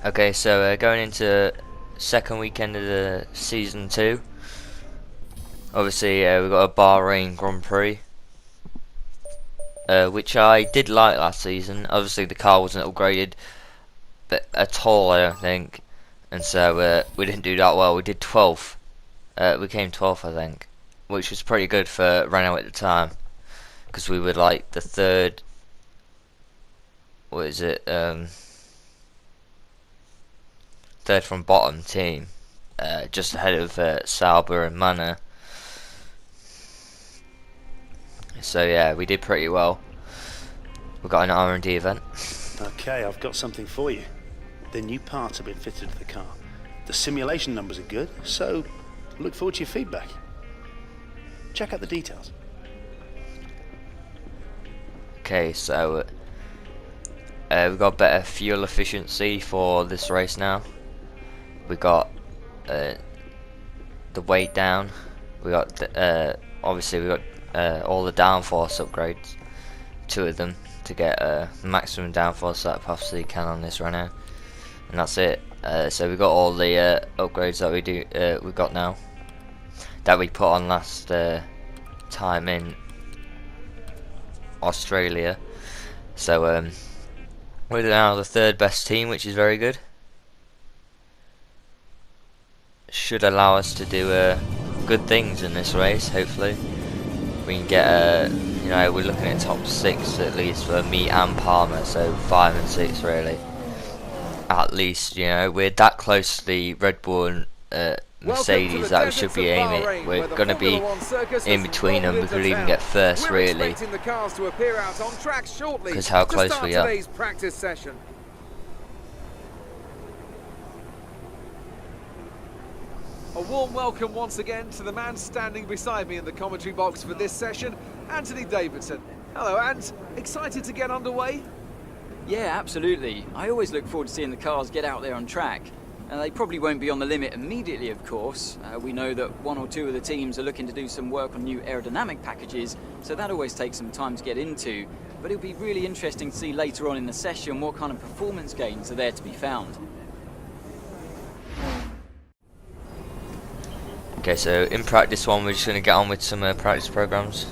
Okay, so going into second weekend of the season 2. Obviously, we've got a Bahrain Grand Prix, which I did like last season. Obviously, the car wasn't upgraded, but at all, I don't think, and so we didn't do that well. We did 12th. We came 12th, I think, which was pretty good for Renault at the time, because we were like the third. What is it? Third from bottom team, just ahead of Sauber and Manor. So yeah, we did pretty well. We got an R&D event. Okay, I've got something for you. The new parts have been fitted to the car. The simulation numbers are good, so look forward to your feedback. Check out the details. Okay, so we've got better fuel efficiency for this race now. We got the weight down. We got obviously we got all the downforce upgrades, 2 of them, to get maximum downforce that I possibly can on this Renault, and that's it. So we got all the upgrades that we got now that we put on last time in Australia. So we're now the 3rd best team, which is very good. Should allow us to do good things in this race. Hopefully we can get you know, we're looking at top 6 at least for me and Palmer, so 5 and 6 really, at least. You know, we're that close to the Red Bull and Mercedes that we should be aiming. We're going to be in between them. We could even get first really, because how close we are. A warm welcome once again to the man standing beside me in the commentary box for this session, Anthony Davidson. Hello, Ant. Excited to get underway? Yeah, absolutely. I always look forward to seeing the cars get out there on track. They probably won't be on the limit immediately, of course. We know that 1 or 2 of the teams are looking to do some work on new aerodynamic packages, so that always takes some time to get into. But it'll be really interesting to see later on in the session what kind of performance gains are there to be found. Okay, so in practice 1 we're just going to get on with some practice programs.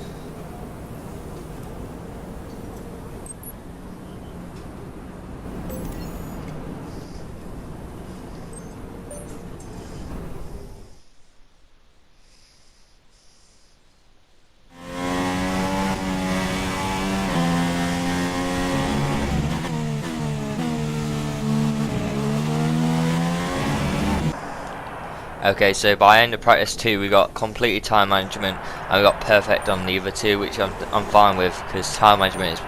Okay, so by end of practice 2 we got completely time management, and we got perfect on the other 2, which I'm fine with, because time management is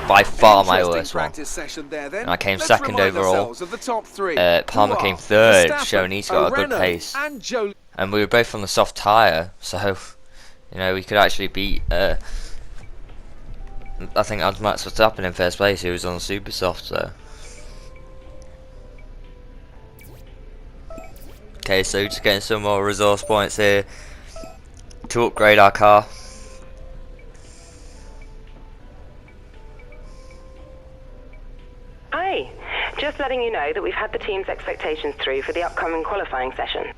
by far my worst one. And I came second overall. Palmer came third, showing he's got a good pace. And we were both on the soft tyre, so you know, we could actually beat I think that was Max Verstappen in first place, who was on super soft. So okay, so just getting some more resource points here to upgrade our car. Hi, just letting you know that we've had the team's expectations through for the upcoming qualifying session.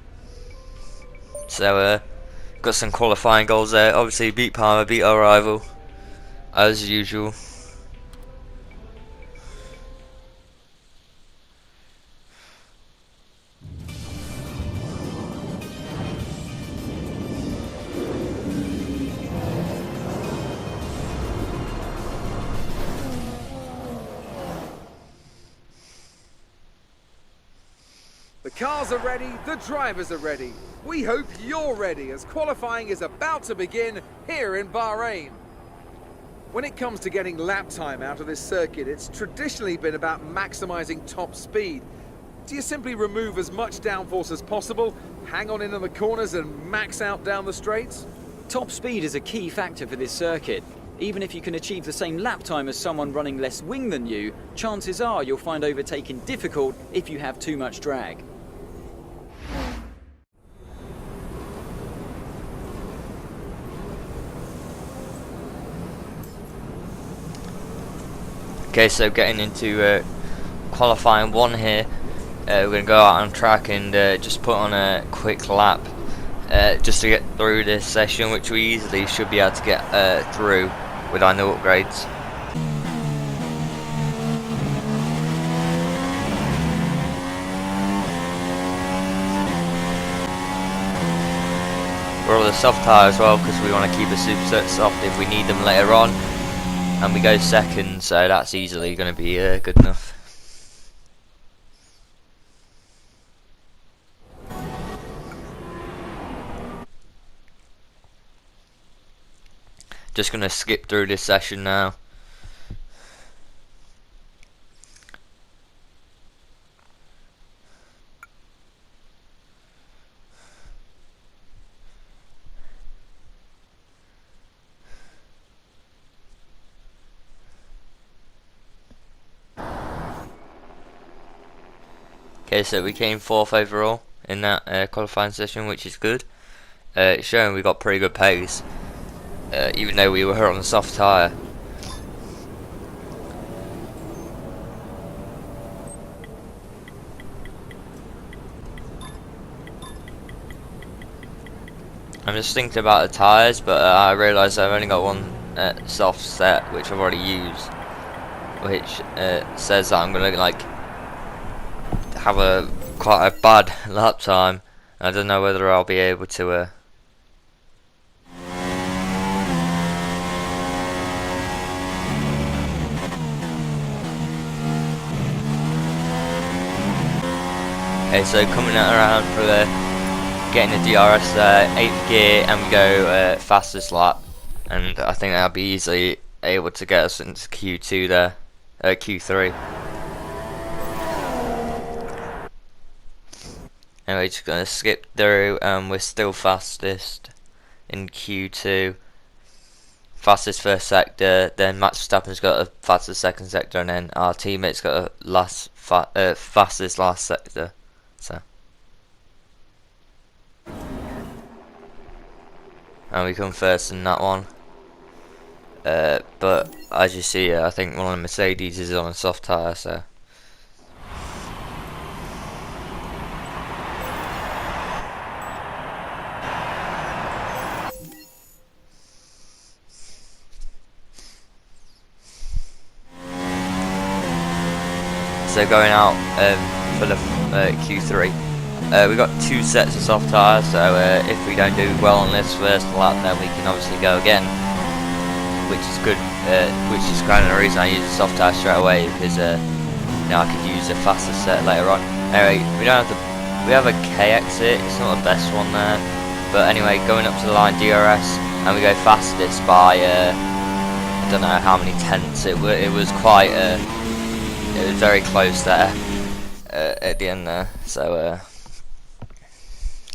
So got some qualifying goals there. Obviously beat Palmer, beat our rival as usual. The cars are ready, the drivers are ready. We hope you're ready as qualifying is about to begin here in Bahrain. When it comes to getting lap time out of this circuit, it's traditionally been about maximising top speed. Do you simply remove as much downforce as possible, hang on in the corners and max out down the straights? Top speed is a key factor for this circuit. Even if you can achieve the same lap time as someone running less wing than you, chances are you'll find overtaking difficult if you have too much drag. Okay, so getting into qualifying 1 here. we're going to go out on track and just put on a quick lap just to get through this session, which we easily should be able to get through with our new upgrades. We're on the soft tyre as well because we want to keep the super soft if we need them later on, and we go second, so that's easily going to be good enough. Just going to skip through this session now. Okay, so we came 4th overall in that qualifying session, which is good. It's showing we got pretty good pace, even though we were on a soft tyre. I'm just thinking about the tyres, but I realise I've only got one soft set, which I've already used, which says that I'm going to like have quite a bad lap time. I don't know whether I'll be able to Okay, so coming around for getting the DRS there, 8th gear, and we go fastest lap, and I think that'll be easily able to get us into Q2 there, Q3. Anyway, just gonna skip through, we're still fastest in Q2. Fastest first sector, then Max Verstappen's got a fastest second sector, and then our teammate's got a fastest last sector. So, and we come first in that one. But as you see, I think one of the Mercedes is on a soft tyre, so. So going out for the Q3, we got 2 sets of soft tyres, so if we don't do well on this first lap, then we can obviously go again, which is good, which is kind of the reason I use the soft tyre straight away, because now I could use a faster set later on. Anyway, we have a K exit, it's not the best one there, but anyway, going up to the line DRS, and we go fastest by I don't know how many tenths. It was quite it was very close there at the end there, so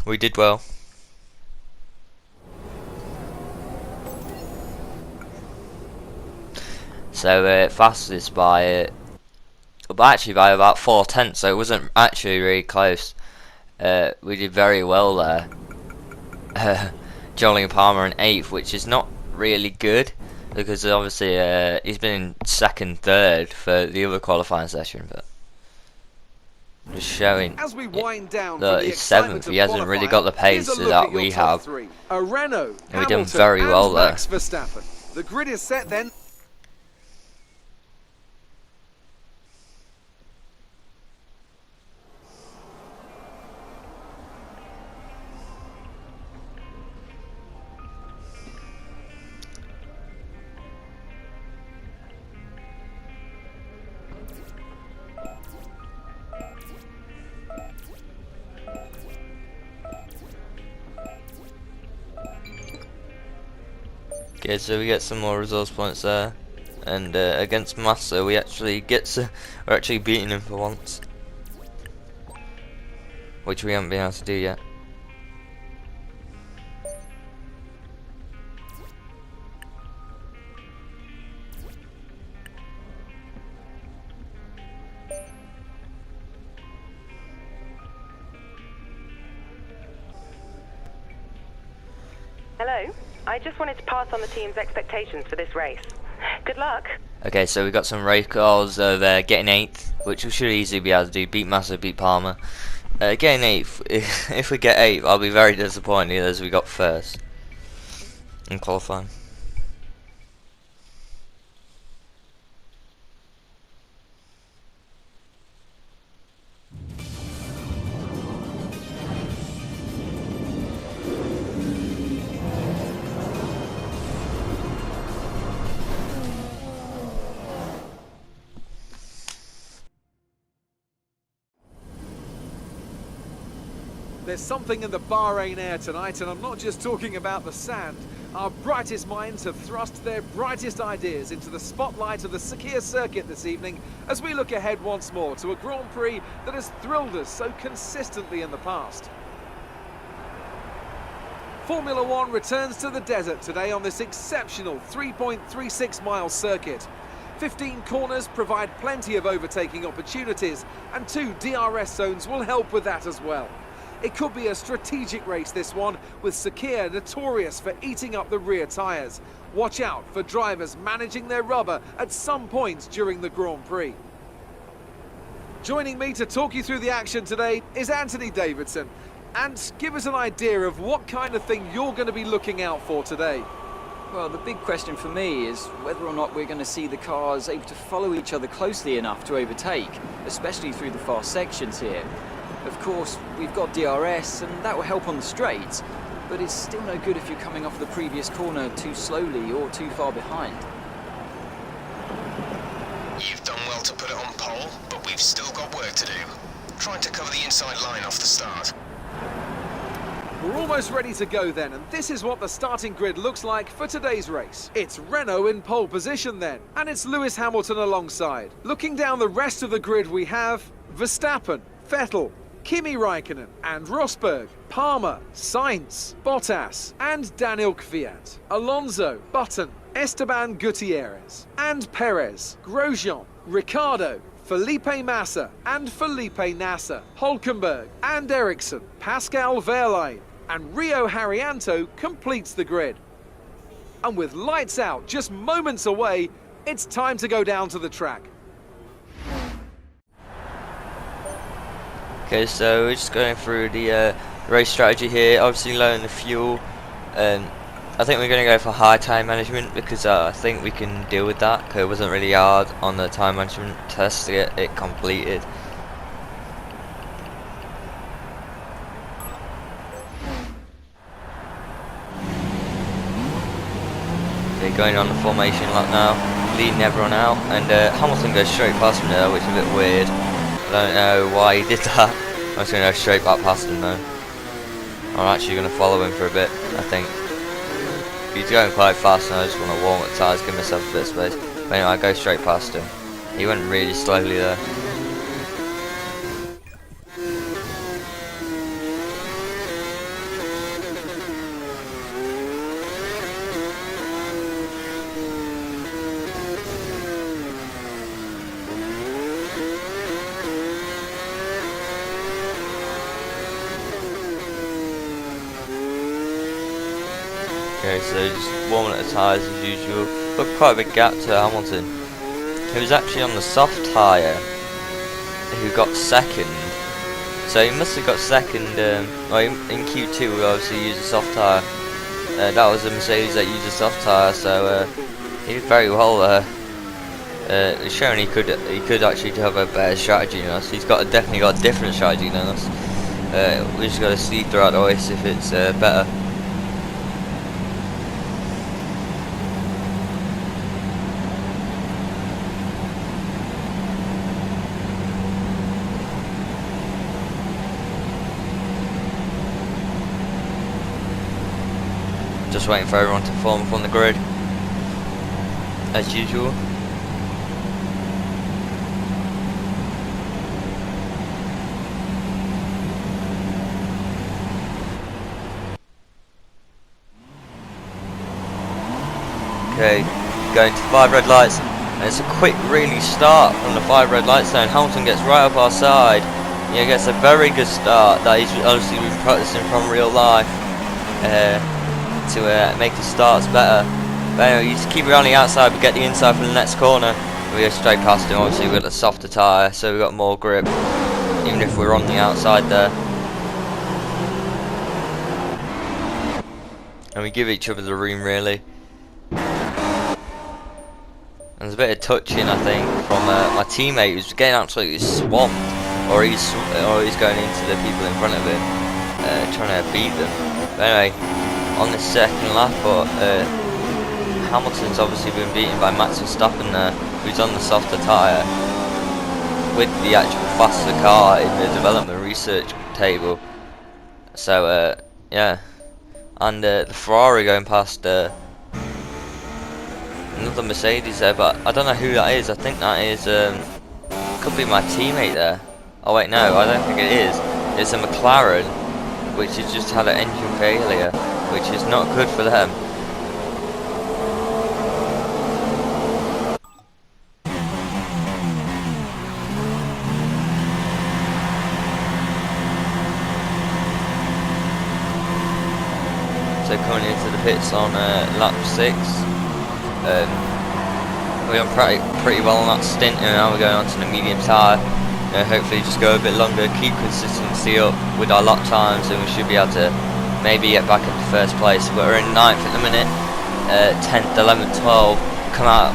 we did well. So fastest by actually by about 4 tenths, so it wasn't actually really close. We did very well there. Jolly Palmer in 8th, which is not really good, because obviously he's been in 2nd, 3rd for the other qualifying session, but just showing As we wind down that he's 7th. He hasn't really got the pace that we have, a Renault, and we've done very well there. Max Verstappen. The grid is set then. Okay, so we get some more resource points there, and against Massa we're actually beating him for once, which we haven't been able to do yet. Hello. I just wanted to pass on the team's expectations for this race. Good luck. Okay, so we got some race cars there, getting 8th, which we should easily be able to do. Beat Massa, beat Palmer. Getting 8th, if we get 8th, I'll be very disappointed as we got 1st in qualifying. There's something in the Bahrain air tonight, and I'm not just talking about the sand. Our brightest minds have thrust their brightest ideas into the spotlight of the Sakhir circuit this evening as we look ahead once more to a Grand Prix that has thrilled us so consistently in the past. Formula One returns to the desert today on this exceptional 3.36-mile circuit. 15 corners provide plenty of overtaking opportunities, and 2 DRS zones will help with that as well. It could be a strategic race, this one, with Sakhir notorious for eating up the rear tyres. Watch out for drivers managing their rubber at some points during the Grand Prix. Joining me to talk you through the action today is Anthony Davidson. And give us an idea of what kind of thing you're going to be looking out for today. Well, the big question for me is whether or not we're going to see the cars able to follow each other closely enough to overtake, especially through the fast sections here. Of course, we've got DRS, and that will help on the straights, but it's still no good if you're coming off the previous corner too slowly or too far behind. You've done well to put it on pole, but we've still got work to do. Trying to cover the inside line off the start. We're almost ready to go then, and this is what the starting grid looks like for today's race. It's Renault in pole position then, and it's Lewis Hamilton alongside. Looking down the rest of the grid, we have Verstappen, Vettel, Kimi Raikkonen and Rosberg, Palmer, Sainz, Bottas and Daniel Kvyat, Alonso, Button, Esteban Gutierrez and Perez, Grosjean, Ricciardo, Felipe Massa and Felipe Nasser, Hülkenberg and Ericsson, Pascal Wehrlein and Rio Haryanto completes the grid. And with lights out just moments away, it's time to go down to the track. Okay, so we're just going through the race strategy here. Obviously lowering the fuel. I think we're going to go for high time management because I think we can deal with that, because it wasn't really hard on the time management test to get it completed. Okay, going on the formation lap now, leading everyone out, and Hamilton goes straight past me there, which is a bit weird. I don't know why he did that. I'm just going to go straight back past him though. I'm actually going to follow him for a bit, I think. He's going quite fast and I just want to warm up the tyres, give myself a bit of space. But anyway, I go straight past him. He went really slowly there. Okay, so just warming up the tyres as usual. Got quite a big gap to Hamilton, who was actually on the soft tyre, who got second. So he must have got second. Well, in Q2 we obviously used a soft tyre. That was a Mercedes that used a soft tyre, so he did very well there. Showing he could actually have a better strategy than us. He's definitely got a different strategy than us. We just got to see throughout the race if it's better. Just waiting for everyone to form up on the grid, as usual. Okay, going to 5 red lights, and it's a quick really start from the 5 red light zone. Hamilton gets right up our side. He gets a very good start that he's obviously been practicing from real life. To make his starts better. But anyway, you just keep it on the outside, we get the inside from the next corner. We go straight past him. Obviously we've got the softer tyre, so we've got more grip, even if we're on the outside there. And we give each other the room, really. And there's a bit of touching, I think, from my teammate who's getting absolutely swamped, or he's going into the people in front of him, trying to beat them. But anyway, on the second lap, Hamilton's obviously been beaten by Max Verstappen there, who's on the softer tyre, with the actual faster car in the development research table. So yeah, and the Ferrari going past another Mercedes there, but I don't know who that is. I think that is could be my teammate there. Oh wait, no, I don't think it is. It's a McLaren, which has just had an engine failure, which is not good for them. So coming into the pits on lap 6, we're on pretty well on that stint, and now we're going on to the medium tyre. Hopefully just go a bit longer, keep consistency up with our lap times, and we should be able to maybe get back into first place. But we're in 9th at the minute, 10th, 11th, 12th, come out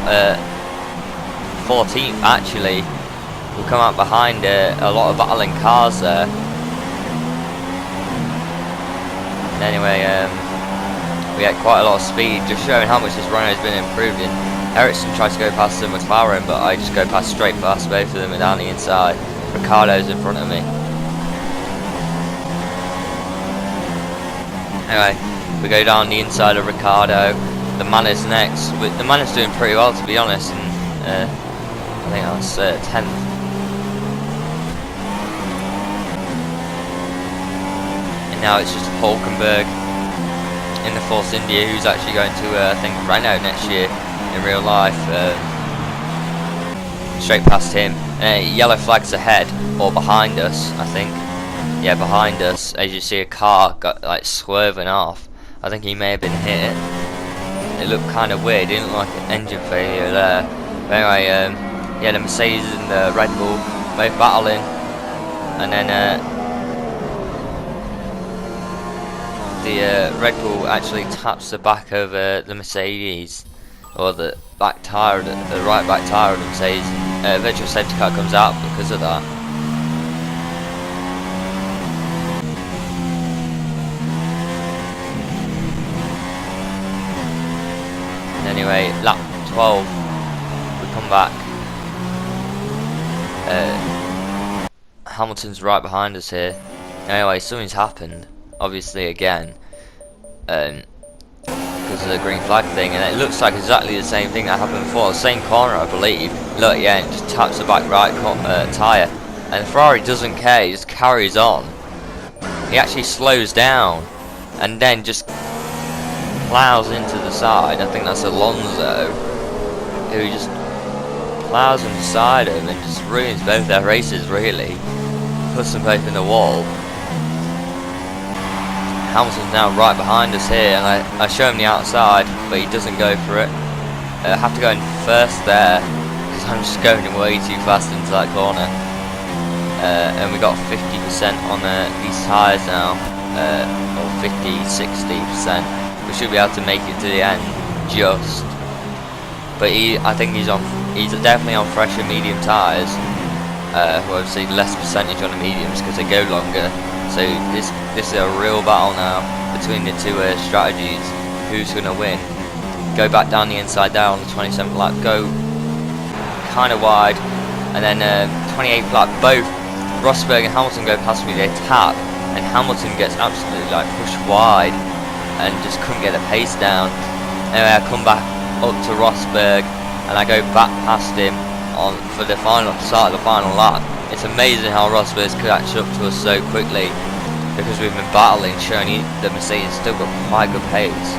14th actually. We'll come out behind a lot of battling cars there. And anyway, we had quite a lot of speed, just showing how much this Renault's been improving. Ericsson tried to go past the McLaren, but I just go past straight past both of them and down the inside. Ricardo's in front of me. Anyway, we go down the inside of Ricardo. The Mannor's next. The Mannor's doing pretty well, to be honest, and I think that's 10th. And now it's just Hulkenberg in the Force India, who's actually going to I think Renault next year in real life. Straight past him. Yellow flags ahead or behind us, I think. Yeah, behind us. As you see, a car got like swerving off. I think he may have been hit. It looked kind of weird. It didn't look like an engine failure there. But anyway, yeah, the Mercedes and the Red Bull both battling, and then the Red Bull actually taps the back of the Mercedes, or the back tyre, the right back tyre of the Mercedes. Virtual safety car comes out because of that. And anyway, lap 12, we come back. Hamilton's right behind us here. Anyway, something's happened, obviously again, because of the green flag thing, and it looks like exactly the same thing that happened before. The same corner, I believe. Look, yeah, it just taps the back right tyre, and Ferrari doesn't care. He just carries on. He actually slows down, and then just plows into the side. I think that's Alonso, who just plows inside him and just ruins both their races, really. Puts them both in the wall. Hamilton's now right behind us here, and I show him the outside, but he doesn't go for it. I have to go in first there, because I'm just going way too fast into that corner. And we got 50% on these tyres now, or 50-60%. We should be able to make it to the end, just. But I think he's definitely on fresher medium tyres, who obviously less percentage on the mediums because they go longer. So this is a real battle now between the two strategies. Who's going to win? Go back down the inside there on the 27th lap, go kind of wide, and then 28th lap, both Rosberg and Hamilton go past me. They tap, and Hamilton gets absolutely like pushed wide and just couldn't get the pace down. Anyway, I come back up to Rosberg and I go back past him for the start of the final lap. It's amazing how Rosberg's catch up to us so quickly, because we've been battling, showing the Mercedes still got quite good pace,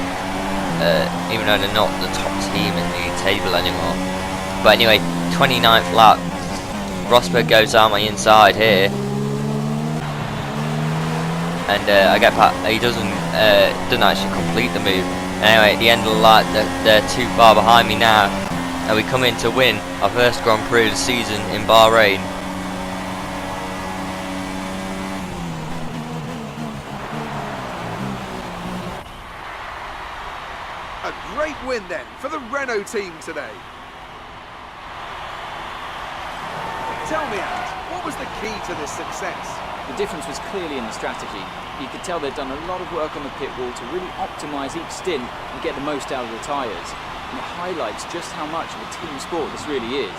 even though they're not the top team in the table anymore. But anyway, 29th lap, Rosberg goes down my inside here, and I get back. He doesn't didn't actually complete the move. Anyway, at the end of the lap, they're too far behind me now, and we come in to win our first Grand Prix of the season in Bahrain. A great win then for the Renault team today. Tell me, Ant, what was the key to this success? The difference was clearly in the strategy. You could tell they'd done a lot of work on the pit wall to really optimise each stint and get the most out of the tyres. And it highlights just how much of a team sport this really is.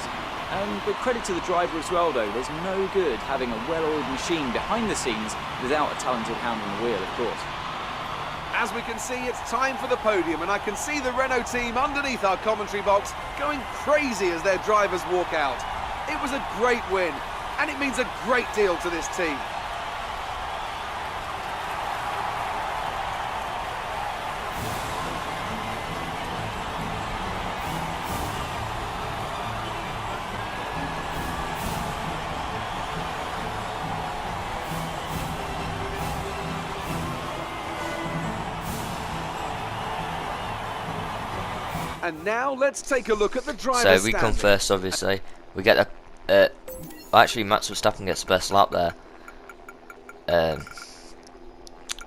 But credit to the driver as well though, there's no good having a well-oiled machine behind the scenes without a talented hand on the wheel, of course. As we can see, it's time for the podium, and I can see the Renault team underneath our commentary box going crazy as their drivers walk out. It was a great win, and it means a great deal to this team. And now let's take a look at the driver's So we come standing. first, obviously. We get a actually Max Verstappen gets the best lap there.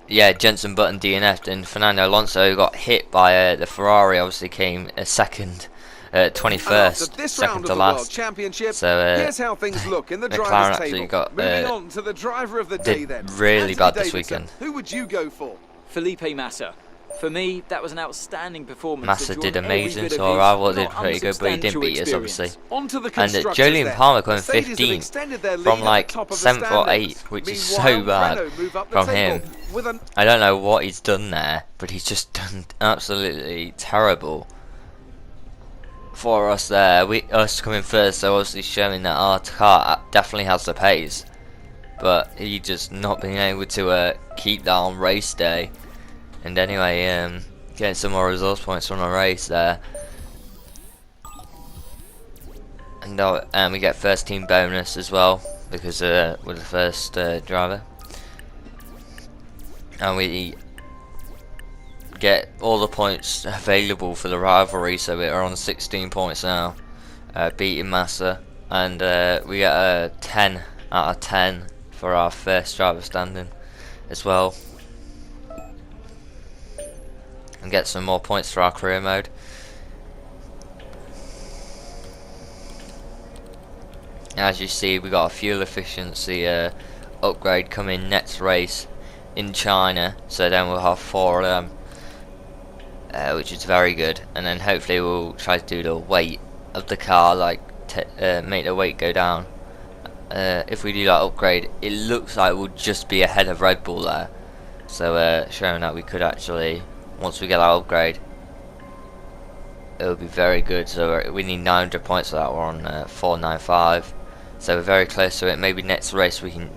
Yeah, Jensen Button DNF'd, and Fernando Alonso got hit by the Ferrari. Obviously came a second, 21st, This second round to of the World last. Championship, So here's how things look in the McLaren drivers' actually table. got, Moving on to the driver of the day did then. really Anthony bad this Davidson, weekend. Who would you go for? Felipe Massa. For me, that was an outstanding performance. Massa that did drawn every amazing, bit of so his Rival did not pretty good, but he didn't beat us, unsubstantial obviously. On to the And constructors Julian then. Palmer coming Mercedes have 15th extended their lead from at the like top of the 7th or standings. 8th, which is Meanwhile, so bad Renault move up the from table him. with an I don't know what he's done there, but he's just done absolutely terrible for us there. Us coming first, so obviously showing that our car definitely has the pace, but he just not being able to keep that on race day. And anyway, getting some more resource points from the race there, and we get first team bonus as well because we're the first driver, and we get all the points available for the rivalry, so we're on 16 points now, beating Massa, and we get a 10 out of 10 for our first driver standing as well, and get some more points for our career mode. As you see, we got a fuel efficiency upgrade coming next race in China, so then we'll have 4 of them, which is very good. And then hopefully we'll try to do the weight of the car, like make the weight go down. If we do that upgrade, it looks like we'll just be ahead of Red Bull there, so showing that we could actually, once we get that upgrade, it'll be very good. So we need 900 points for that. We're on 495, so we're very close to it. Maybe next race we can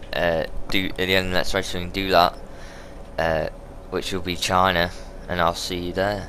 do, at the end of the next race we can do that, which will be China, and I'll see you there.